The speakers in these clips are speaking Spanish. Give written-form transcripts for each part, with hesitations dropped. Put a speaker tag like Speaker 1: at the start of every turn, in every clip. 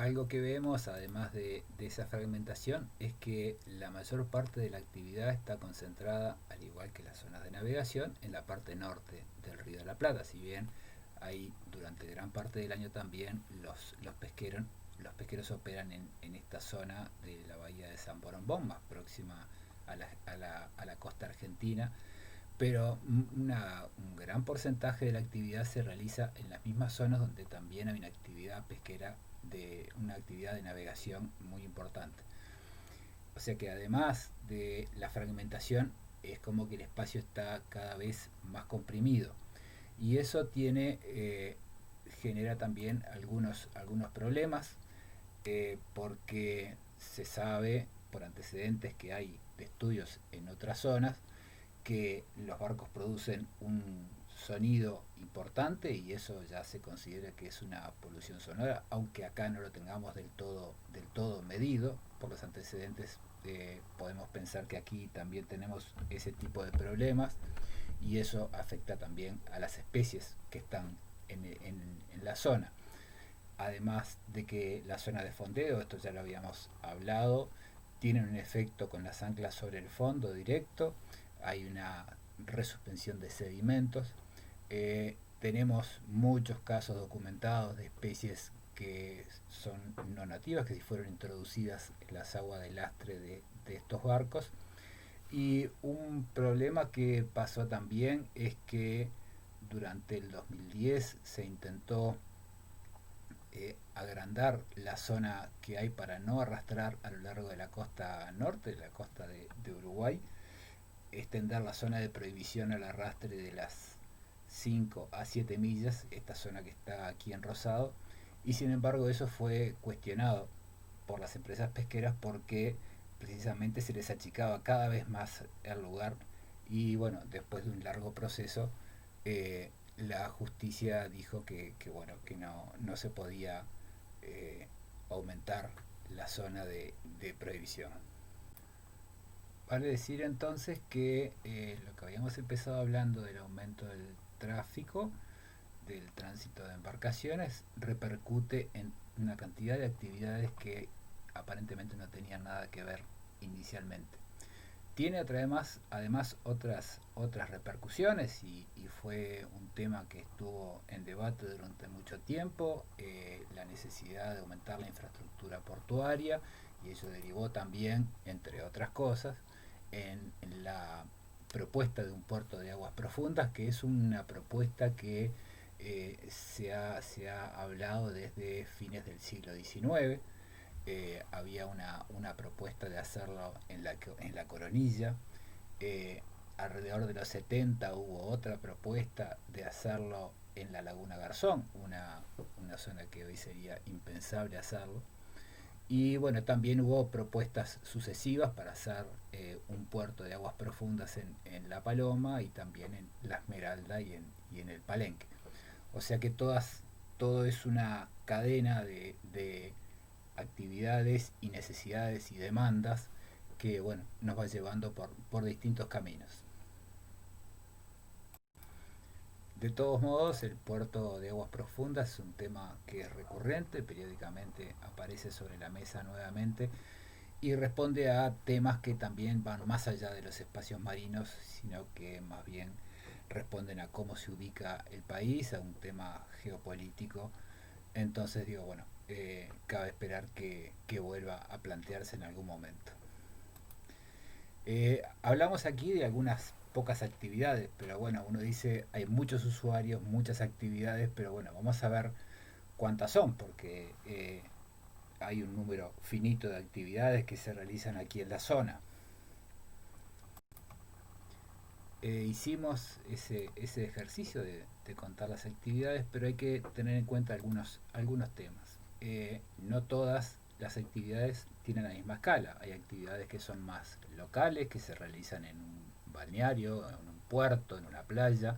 Speaker 1: Algo que vemos, además de esa fragmentación, es que la mayor parte de la actividad está concentrada, al igual que las zonas de navegación, en la parte norte del Río de la Plata. Si bien hay durante gran parte del año también los pesqueros operan en esta zona de la bahía de San Borombón, más próxima a la costa argentina, pero un gran porcentaje de la actividad se realiza en las mismas zonas donde también hay una actividad pesquera, de una actividad de navegación muy importante. O sea que además de la fragmentación, es como que el espacio está cada vez más comprimido. Y eso genera también algunos problemas, porque se sabe por antecedentes que hay de estudios en otras zonas que los barcos producen un sonido importante y eso ya se considera que es una polución sonora, aunque acá no lo tengamos del todo medido por los antecedentes. Podemos pensar que aquí también tenemos ese tipo de problemas y eso afecta también a las especies que están en la zona. Además de que la zona de fondeo, esto ya lo habíamos hablado, tiene un efecto con las anclas sobre el fondo directo, hay una resuspensión de sedimentos, tenemos muchos casos documentados de especies que son no nativas, que si fueron introducidas en las aguas de lastre de estos barcos. Y un problema que pasó también es que durante el 2010 se intentó agrandar la zona que hay para no arrastrar a lo largo de la costa norte, de la costa de Uruguay, extender la zona de prohibición al arrastre de las 5 a 7 millas, esta zona que está aquí en Rosado, y sin embargo eso fue cuestionado por las empresas pesqueras porque precisamente se les achicaba cada vez más el lugar y bueno, después de un largo proceso, la justicia dijo bueno, que no se podía eh, aumentar la zona de prohibición. Vale decir entonces que lo que habíamos empezado hablando del aumento del tráfico, del tránsito de embarcaciones, repercute en una cantidad de actividades que aparentemente no tenían nada que ver inicialmente. Tiene además otras repercusiones y fue un tema que estuvo en debate durante mucho tiempo, la necesidad de aumentar la infraestructura portuaria y eso derivó también, entre otras cosas, en la propuesta de un puerto de aguas profundas, que es una propuesta que se ha hablado desde fines del siglo XIX. Había una propuesta de hacerlo en la Coronilla. Eh, Alrededor de los 70 hubo otra propuesta de hacerlo en la Laguna Garzón, una zona que hoy sería impensable hacerlo. Y bueno, también hubo propuestas sucesivas para hacer un puerto de aguas profundas en La Paloma y también en La Esmeralda y en el Palenque. O sea que todo es una cadena de actividades y necesidades y demandas que bueno, nos va llevando por distintos caminos. De todos modos, el puerto de aguas profundas es un tema que es recurrente, periódicamente aparece sobre la mesa nuevamente y responde a temas que también van más allá de los espacios marinos, sino que más bien responden a cómo se ubica el país, a un tema geopolítico. Entonces digo, bueno, cabe esperar que vuelva a plantearse en algún momento. Hablamos aquí de algunas pocas actividades, pero bueno, uno dice hay muchos usuarios, muchas actividades, pero bueno, vamos a ver cuántas son, porque hay un número finito de actividades que se realizan aquí en la zona. Hicimos ese ejercicio de contar las actividades, pero hay que tener en cuenta algunos temas. No todas las actividades tienen la misma escala. Hay actividades que son más locales, que se realizan en un balneario, en un puerto, en una playa.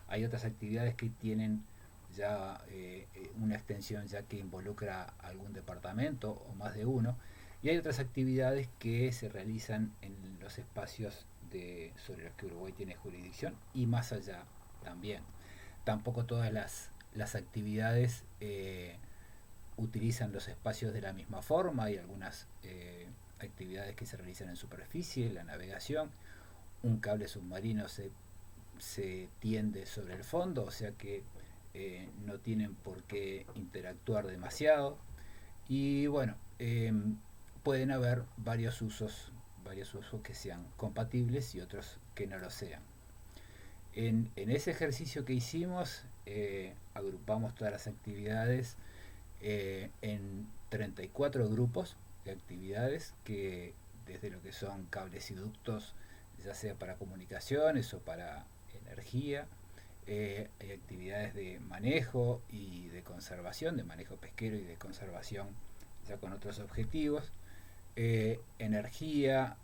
Speaker 1: Hay otras actividades que tienen ya una extensión ya que involucra algún departamento o más de uno. Y hay otras actividades que se realizan en los espacios sobre los que Uruguay tiene jurisdicción y más allá también. Tampoco todas las actividades utilizan los espacios de la misma forma. Hay algunas actividades que se realizan en superficie, la navegación. Un cable submarino se tiende sobre el fondo, o sea que no tienen por qué interactuar demasiado. Y bueno, pueden haber varios usos que sean compatibles y otros que no lo sean. En ese ejercicio que hicimos, agrupamos todas las actividades en 34 grupos de actividades que desde lo que son cables y ductos, ya sea para comunicaciones o para energía, hay actividades de manejo y de conservación, de manejo pesquero y de conservación ya con otros objetivos, energía,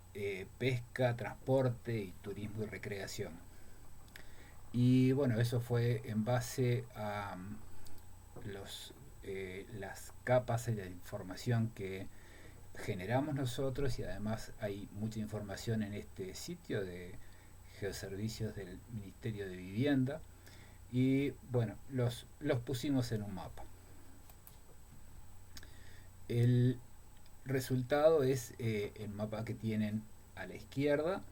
Speaker 1: pesca, transporte y turismo y recreación. Y bueno, eso fue en base a las capas de información que generamos nosotros, y además hay mucha información en este sitio de geoservicios del Ministerio de Vivienda, y bueno, los pusimos en un mapa. El resultado es el mapa que tienen a la izquierda,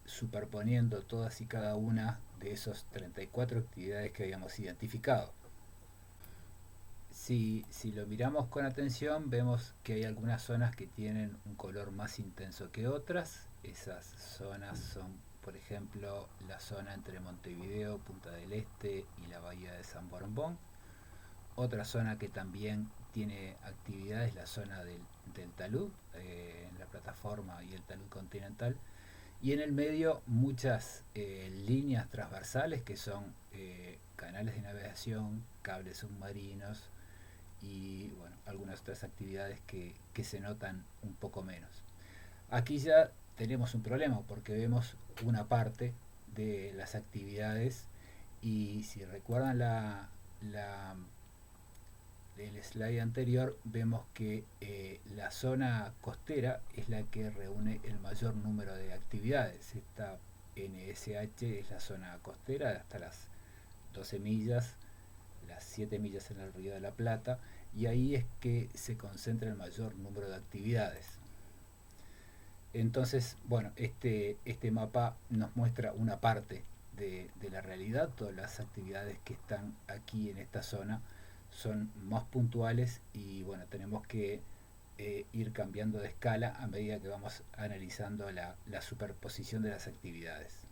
Speaker 1: superponiendo todas y cada una de esos 34 actividades que habíamos identificado. Si lo miramos con atención, vemos que hay algunas zonas que tienen un color más intenso que otras. Esas zonas son, por ejemplo, la zona entre Montevideo, Punta del Este y la bahía de San Borondón. Otra zona que también tiene actividades, la zona del talud, la plataforma y el talud continental. Y en el medio muchas líneas transversales que son canales de navegación, cables submarinos y bueno, algunas otras actividades que se notan un poco menos. Aquí ya tenemos un problema porque vemos una parte de las actividades, y si recuerdan el slide anterior, vemos que la zona costera es la que reúne el mayor número de actividades. Esta NSH es la zona costera hasta las 12 millas, las 7 millas en el Río de la Plata, y ahí es que se concentra el mayor número de actividades. Entonces, bueno, este mapa nos muestra una parte de la realidad. Todas las actividades que están aquí en esta zona son más puntuales, y bueno, tenemos que ir cambiando de escala a medida que vamos analizando la superposición de las actividades.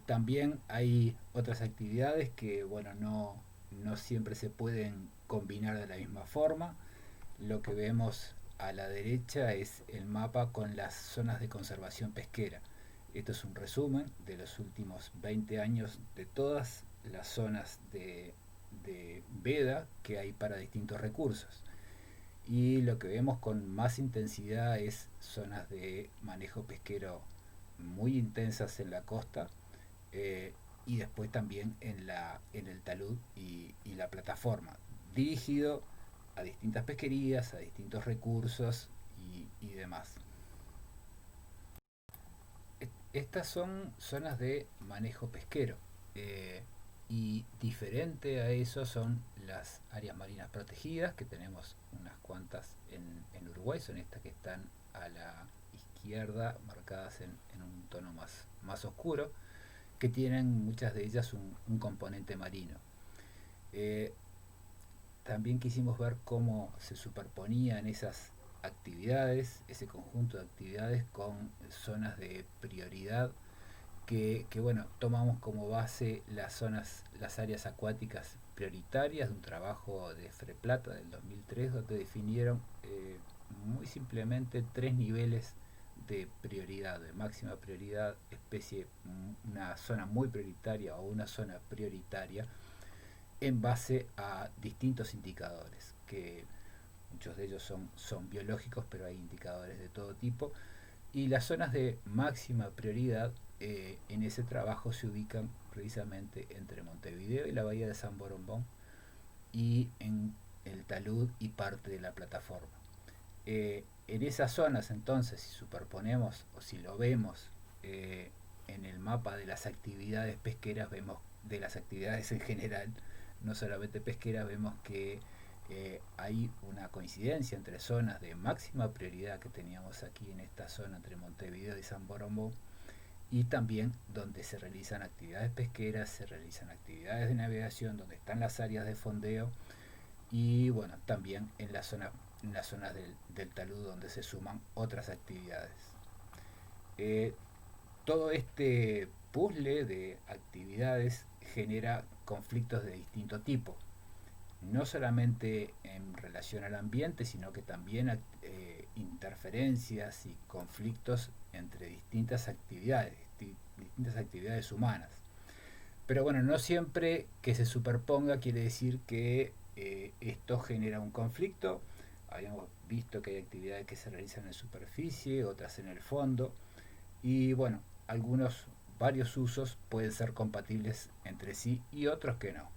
Speaker 1: También hay otras actividades que bueno, no siempre se pueden combinar de la misma forma. Lo que vemos a la derecha es el mapa con las zonas de conservación pesquera. Esto es un resumen de los últimos 20 años de todas las zonas de veda que hay para distintos recursos. Y lo que vemos con más intensidad es zonas de manejo pesquero muy intensas en la costa, y después también en el talud y la plataforma, dirigido a distintas pesquerías, a distintos recursos y demás. Estas son zonas de manejo pesquero, y diferente a eso son las áreas marinas protegidas, que tenemos unas cuantas en Uruguay. Son estas que están a la izquierda, marcadas en un tono más oscuro, que tienen muchas de ellas un componente marino. Eh, También quisimos ver cómo se superponían esas actividades, ese conjunto de actividades, con zonas de prioridad que bueno, tomamos como base las áreas acuáticas prioritarias de un trabajo de Freplata del 2003, donde definieron muy simplemente tres niveles de prioridad: de máxima prioridad, especie, una zona muy prioritaria o una zona prioritaria, en base a distintos indicadores, que muchos de ellos son biológicos, pero hay indicadores de todo tipo. Y las zonas de máxima prioridad en ese trabajo se ubican precisamente entre Montevideo y la bahía de San Borombón, y en el talud y parte de la plataforma. En esas zonas, entonces, si superponemos o si lo vemos en el mapa de las actividades pesqueras, vemos, de las actividades en general, no solamente pesqueras, vemos que hay una coincidencia entre zonas de máxima prioridad que teníamos aquí en esta zona entre Montevideo y San Borombo, y también donde se realizan actividades pesqueras, se realizan actividades de navegación, donde están las áreas de fondeo, y bueno, también en las zonas del talud donde se suman otras actividades. Eh, Todo este puzzle de actividades genera conflictos de distinto tipo, no solamente en relación al ambiente, sino que también interferencias y conflictos entre distintas actividades humanas. Pero bueno, no siempre que se superponga quiere decir que esto genera un conflicto. Habíamos visto que hay actividades que se realizan en superficie, otras en el fondo, y bueno, varios usos pueden ser compatibles entre sí y otros que no.